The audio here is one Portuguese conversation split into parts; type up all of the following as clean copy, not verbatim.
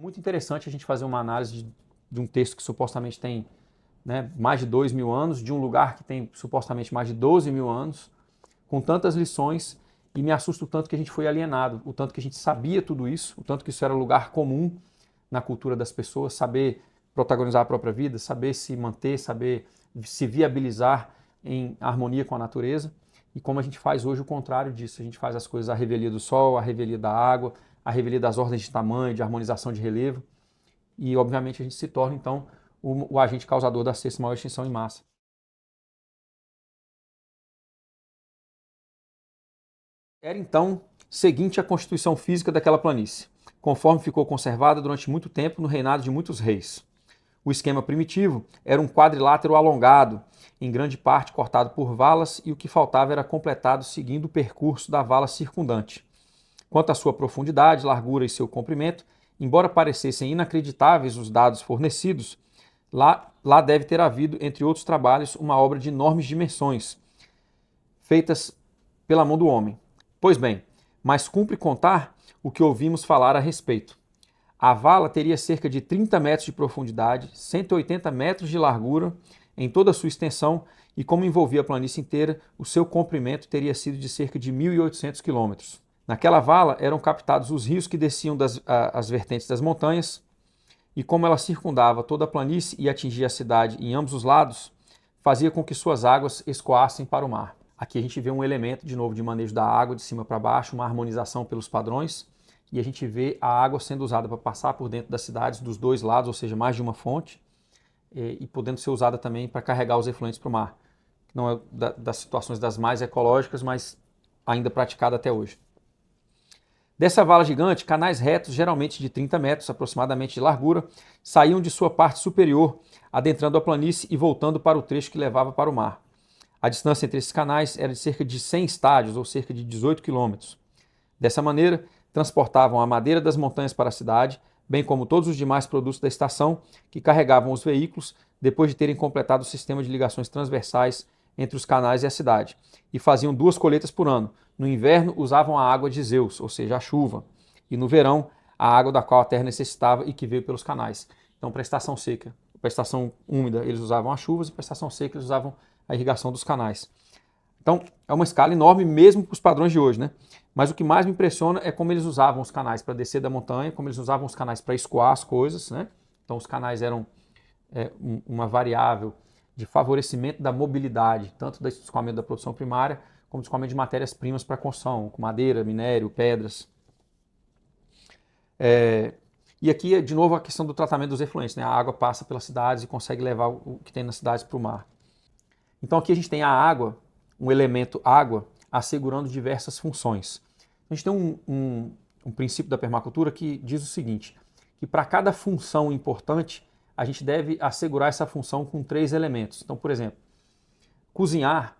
muito interessante a gente fazer uma análise de um texto que supostamente tem, né, mais de 2.000 anos, de um lugar que tem supostamente mais de 12.000 anos, com tantas lições, e me assusta o tanto que a gente foi alienado, o tanto que a gente sabia tudo isso, o tanto que isso era lugar comum na cultura das pessoas, saber protagonizar a própria vida, saber se manter, saber se viabilizar em harmonia com a natureza, e como a gente faz hoje o contrário disso, a gente faz as coisas à revelia do sol, à revelia da água, à revelia das ordens de tamanho, de harmonização de relevo, e obviamente a gente se torna então o agente causador da sexta maior extinção em massa. Era então seguinte a constituição física daquela planície, conforme ficou conservada durante muito tempo no reinado de muitos reis. O esquema primitivo era um quadrilátero alongado, em grande parte cortado por valas, e o que faltava era completado seguindo o percurso da vala circundante. Quanto à sua profundidade, largura e seu comprimento, embora parecessem inacreditáveis os dados fornecidos, lá deve ter havido, entre outros trabalhos, uma obra de enormes dimensões, feitas pela mão do homem. Pois bem, mas cumpre contar o que ouvimos falar a respeito. A vala teria cerca de 30 metros de profundidade, 180 metros de largura em toda a sua extensão, e como envolvia a planície inteira, o seu comprimento teria sido de cerca de 1.800 quilômetros. Naquela vala eram captados os rios que desciam as vertentes das montanhas, e como ela circundava toda a planície e atingia a cidade em ambos os lados, fazia com que suas águas escoassem para o mar. Aqui a gente vê um elemento, de novo, de manejo da água de cima para baixo, uma harmonização pelos padrões, e a gente vê a água sendo usada para passar por dentro das cidades dos dois lados, ou seja, mais de uma fonte, e podendo ser usada também para carregar os efluentes para o mar. Não é das situações das mais ecológicas, mas ainda praticada até hoje. Dessa vala gigante, canais retos, geralmente de 30 metros aproximadamente de largura, saíam de sua parte superior, adentrando a planície e voltando para o trecho que levava para o mar. A distância entre esses canais era de cerca de 100 estádios, ou cerca de 18 quilômetros. Dessa maneira, transportavam a madeira das montanhas para a cidade, bem como todos os demais produtos da estação, que carregavam os veículos depois de terem completado o sistema de ligações transversais entre os canais e a cidade, e faziam 2 colheitas por ano. No inverno, usavam a água de Zeus, ou seja, a chuva, e no verão, a água da qual a terra necessitava e que veio pelos canais. Então, para a estação seca, para a estação úmida, eles usavam as chuvas, e para a estação seca, eles usavam a irrigação dos canais. Então, é uma escala enorme mesmo para os padrões de hoje, né? Mas o que mais me impressiona é como eles usavam os canais para descer da montanha, como eles usavam os canais para escoar as coisas, né? Então, os canais eram uma variável de favorecimento da mobilidade, tanto do escoamento da produção primária, como do escoamento de matérias-primas para construção, com madeira, minério, pedras. E aqui, de novo, a questão do tratamento dos efluentes, né? A água passa pelas cidades e consegue levar o que tem nas cidades para o mar. Então aqui a gente tem a água, um elemento água, assegurando diversas funções. A gente tem um princípio da permacultura que diz o seguinte, que para cada função importante, a gente deve assegurar essa função com 3 elementos. Então, por exemplo, cozinhar,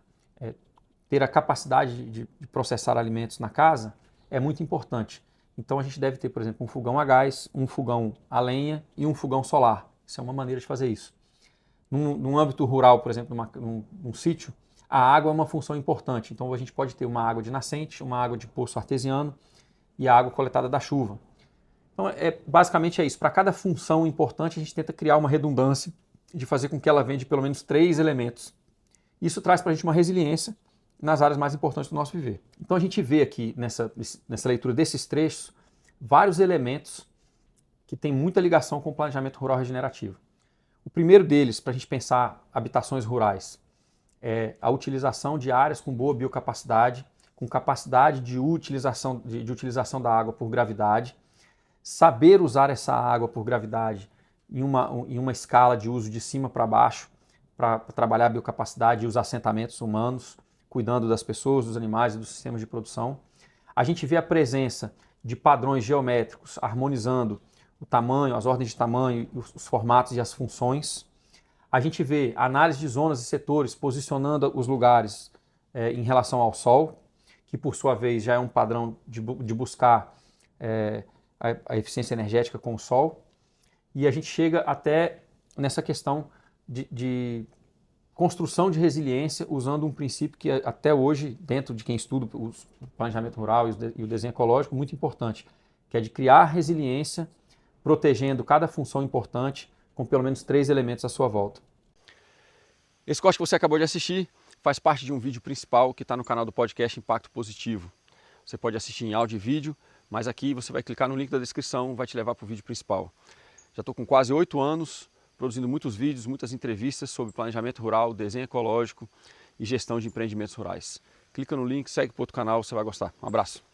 ter a capacidade de processar alimentos na casa é muito importante. Então a gente deve ter, por exemplo, um fogão a gás, um fogão a lenha e um fogão solar. Isso é uma maneira de fazer isso. Num âmbito rural, por exemplo, num sítio, a água é uma função importante. Então a gente pode ter uma água de nascente, uma água de poço artesiano e a água coletada da chuva. Então basicamente é isso. Para cada função importante a gente tenta criar uma redundância de fazer com que ela venha de pelo menos 3 elementos. Isso traz para a gente uma resiliência nas áreas mais importantes do nosso viver. Então a gente vê aqui nessa leitura desses trechos vários elementos que têm muita ligação com o planejamento rural regenerativo. O primeiro deles, para a gente pensar habitações rurais, é a utilização de áreas com boa biocapacidade, com capacidade de utilização da água por gravidade, saber usar essa água por gravidade em uma escala de uso de cima para baixo, para trabalhar a biocapacidade e os assentamentos humanos, cuidando das pessoas, dos animais e dos sistemas de produção. A gente vê a presença de padrões geométricos harmonizando o tamanho, as ordens de tamanho, os formatos e as funções. A gente vê análise de zonas e setores posicionando os lugares em relação ao sol, que por sua vez já é um padrão de buscar a eficiência energética com o sol. E a gente chega até nessa questão de construção de resiliência usando um princípio que até hoje, dentro de quem estuda o planejamento rural e o desenho ecológico, muito importante, que é de criar resiliência protegendo cada função importante com pelo menos 3 elementos à sua volta. Esse corte que você acabou de assistir faz parte de um vídeo principal que está no canal do podcast Impacto Positivo. Você pode assistir em áudio e vídeo, mas aqui você vai clicar no link da descrição, vai te levar para o vídeo principal. Já estou com quase 8 anos produzindo muitos vídeos, muitas entrevistas sobre planejamento rural, desenho ecológico e gestão de empreendimentos rurais. Clica no link, segue para o outro canal, você vai gostar. Um abraço.